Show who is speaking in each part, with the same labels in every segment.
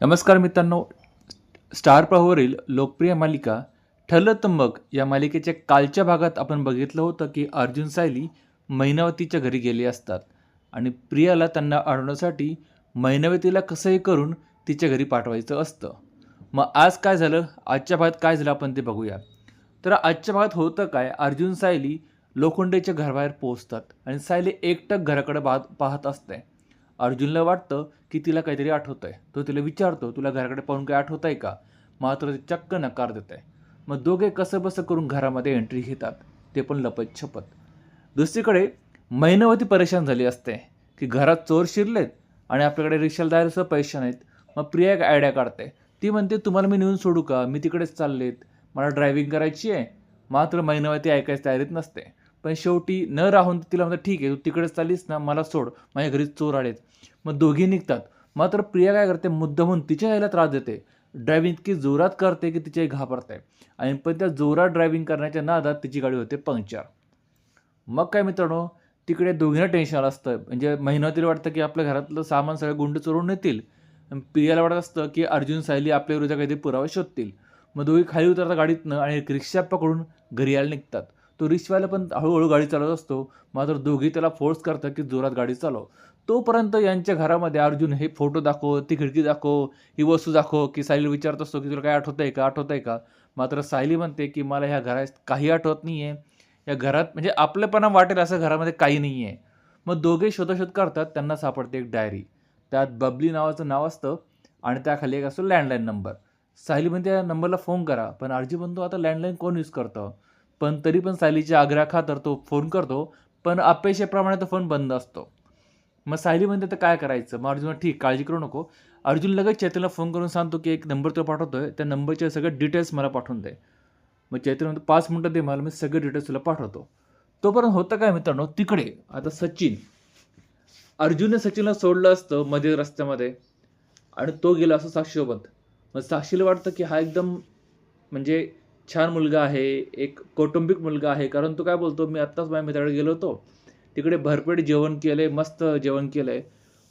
Speaker 1: नमस्कार मित्रांनो. स्टार प्रवाहवरील लोकप्रिय मालिका ठरलं तर मग या मालिकेच्या कालच्या भागात आपण बघितलं होतं की अर्जुन सायली मैनावतीच्या घरी गेले असतात आणि प्रियाला त्यांना अडवण्यासाठी मैनावतीला कसंही करून तिच्या घरी पाठवायचं असतं. मग आज काय झालं, आजच्या भागात काय झालं आपण ते बघूया. तर आजच्या भागात होतं काय, अर्जुन सायली लोखंडेच्या घराबाहेर पोहोचतात आणि सायली एकटक घराकडे पाहत असते. अर्जुनला वाटतं की तिला काहीतरी आठवतंय. तो तिला विचारतो, "तुला घराकडे पाहून काही आठवतंय का?" मात्र ती चक्क नकार देते. मग दोघे कसंबसं करून घरामध्ये एंट्री घेतात, ते पण लपत-छपत. दुसरीकडे मैनावती परेशान झाली असते की घरात चोर शिरलेत आणि आपल्याकडे रिक्षाला जायला पैसे नाहीत. मग प्रिया एक आयडिया काढते. ती म्हणते, "तुम्हाला मी नेऊन सोडू का? मी तिकडेच चाललेत. मला ड्रायव्हिंग करायची आहे." मात्र मैनावती ऐकायची तयारीत नसते. पण शेवटी न राहून तिला म्हणतात, "ठीक आहे, तू तिकडेच चाललीस ना, मला सोड. माझ्या घरी चोर आलेत." मग दोघी निघतात. मात्र प्रिया काय करते, मुद्दामून तिच्या आईला त्रास देते. ड्रायव्हिंग इतकी जोरात करते की तिची आई घाबरते आणि पण त्या जोरात ड्रायव्हिंग करण्याच्या नादात तिची गाडी होते पंक्चर. मग काय मित्रांनो, तिकडे दोघींना टेन्शन आलं असतं. म्हणजे महिनावतीला वाटतं की आपल्या घरातलं सामान सगळे गुंड चोरून नेतील. आणि प्रियाला वाटत असतं की अर्जुन सायली आपल्या विरुद्ध काहीतरी पुरावा शोधतील. मग दोघी खाली उतरतात गाडीतनं आणि एक रिक्षा पकडून घरी यायला निघतात. तो रिक्षावाला पण हळूहळू गाडी चालवत असतो. मात्र दोघी त्याला फोर्स करतात की जोरात गाडी चालव. तोपर्यंत यांच्या घरामध्ये अर्जुन हे फोटो दाखव, ती खिडकी दाखव, ही वस्तू दाखव, की सायली विचारत असतो की तुला काय आठवतंय का, आठवतंय का? मात्र सायली म्हणते की मला ह्या घरात काही आठवत नाहीये. या घरात म्हणजे आपलेपणा वाटेल असं घरामध्ये काही नाही आहे. मग दोघे शोधाशोध करतात. त्यांना सापडते एक डायरी. त्यात बबली नावाचं नाव असतं आणि त्याखाली एक असतो लँडलाईन नंबर. सायली म्हणते या नंबरला फोन करा. पण अर्जी म्हणतो आता लँडलाईन कोण यूज करतं? पण तरी पण सायलीच्या आग्रहाखातर तो फोन करतो. पण अपेक्षेप्रमाणे तो फोन बंद असतो. मग सायली म्हणते तर काय करायचं? मग अर्जुन म्हणतो, "ठीक, काळजी करू नको." अर्जुन लगेच चैतन्यला फोन करून सांगतो की एक नंबर तुला पाठवतोय. त्या नंबरचे सगळे डिटेल्स मला पाठवून दे. मग चैतन्य म्हणतो, "5 मिनिटं दे मला, मी सगळे डिटेल्स तुला पाठवतो." तोपर्यंत होतं काय मित्रांनो, तिकडे आता सचिन, अर्जुनने सचिनला सोडलं असतं मध्ये रस्त्यामध्ये आणि तो गेला असतो साक्षीसोबत. मग साक्षीला वाटतं की हा एकदम म्हणजे छान मुलगा आहे, एक कौटुंबिक मुलगा आहे. कारण तो काय बोलतो, "मी आत्ताच माझ्या मित्राकडे गेलो होतो. तिकडे भरपेट जेवण केलंय, मस्त जेवण केलंय."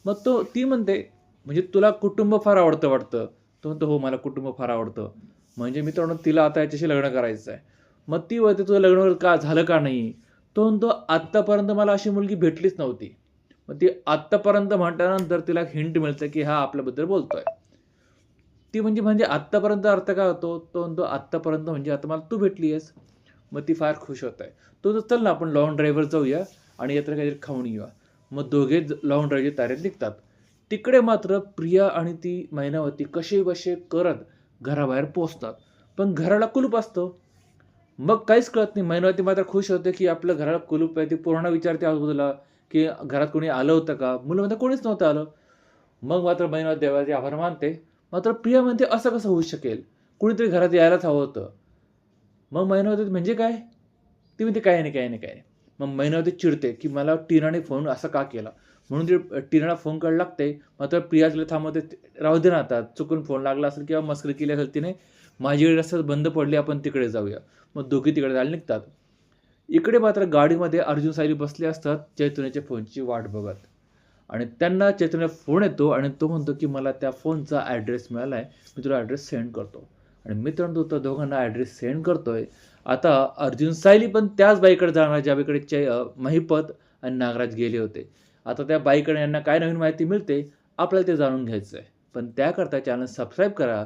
Speaker 1: मग ती म्हणते, "म्हणजे तुला कुटुंब फार आवडतं वाटतं." तो म्हणतो, "हो, मला कुटुंब फार आवडतं." म्हणजे मित्रांनो तिला आता याच्याशी लग्न करायचं आहे. मग ती म्हणते, "तुझं लग्न का झालं का नाही?" तो म्हणतो, "आत्तापर्यंत मला अशी मुलगी भेटलीच नव्हती." मग ती आत्तापर्यंत म्हटल्यानंतर तिला हिंट मिळतं, की हा आपल्याबद्दल बोलतोय. ती म्हणजे म्हणजे आत्तापर्यंत अर्थ काय होतो? तो म्हणतो, "आत्तापर्यंत म्हणजे आता मला तू भेटली आहेस." मग ती फार खुश होत आहे. तो म्हणतो, "चल ना आपण लाँग ड्राईव्हवर जाऊया आणि यात्रा काहीतरी खाऊन येऊया." मग दोघे लाँग ड्राईव्हच्या तयारीत निघतात. तिकडे मात्र प्रिया आणि ती मैनावती कसेबसे करत घराबाहेर पोहोचतात. पण घराला कुलूप असतं. मग काहीच कळत नाही. मैनावती मात्र खुश होते, की आपल्या घराला कुलूप आहे. ती पूर्ण विचारते आजूबाजूला, की घरात कोणी आलं होतं का? मुलं म्हणतात, "कोणीच नव्हतं आलं." मग मात्र मैनावती देवाचे आभार मानते. मात्र प्रिया म्हणते, "असं कसं होऊ शकेल? कुणीतरी घरात यायलाच हवं होतं." मग मैनावती म्हणजे काय? ती म्हणते, "काही नाही, काही नाही, काही नाही." मग मैनावती चिडते, की मला टीनाने फोन असा का केला? म्हणून ती टीनाला फोन करायला लागते. मात्र प्रिया तिला थांबवते, "राहू दे ना आता, चुकून फोन लागला असेल किंवा मस्करी केली असेल तिने. माझी गाडी रस्त्यात बंद पडली, आपण तिकडे जाऊया." मग दोघी तिकडे जायला निघतात. इकडे मात्र गाडीमध्ये अर्जुन सायली बसले असतात चैतन्याच्या फोनची वाट बघत आणि त्यांना चैतन्य फोन येतो आणि तो म्हणतो, की "मला त्या फोनचा ॲड्रेस मिळाला आहे. मी तुला ॲड्रेस सेंड करतो." आणि मित्रांनो तो त्या दोघांना ॲड्रेस सेंड करतोय. आता अर्जुन सायली पण त्याच बाईकडे जाणार ज्या बाईकडे महिपत आणि नागराज गेले होते. आता त्या बाईकडे यांना काय नवीन माहिती मिळते आपल्याला ते जाणून घ्यायचं आहे. पण त्याकरता चॅनल सबस्क्राईब करा,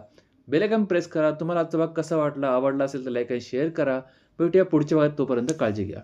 Speaker 1: बेल आयकॉन प्रेस करा. तुम्हाला आजचा भाग कसा वाटला, आवडला असेल तर लाईक आणि शेअर करा. भेटूया पुढच्या भागात. तोपर्यंत काळजी घ्या.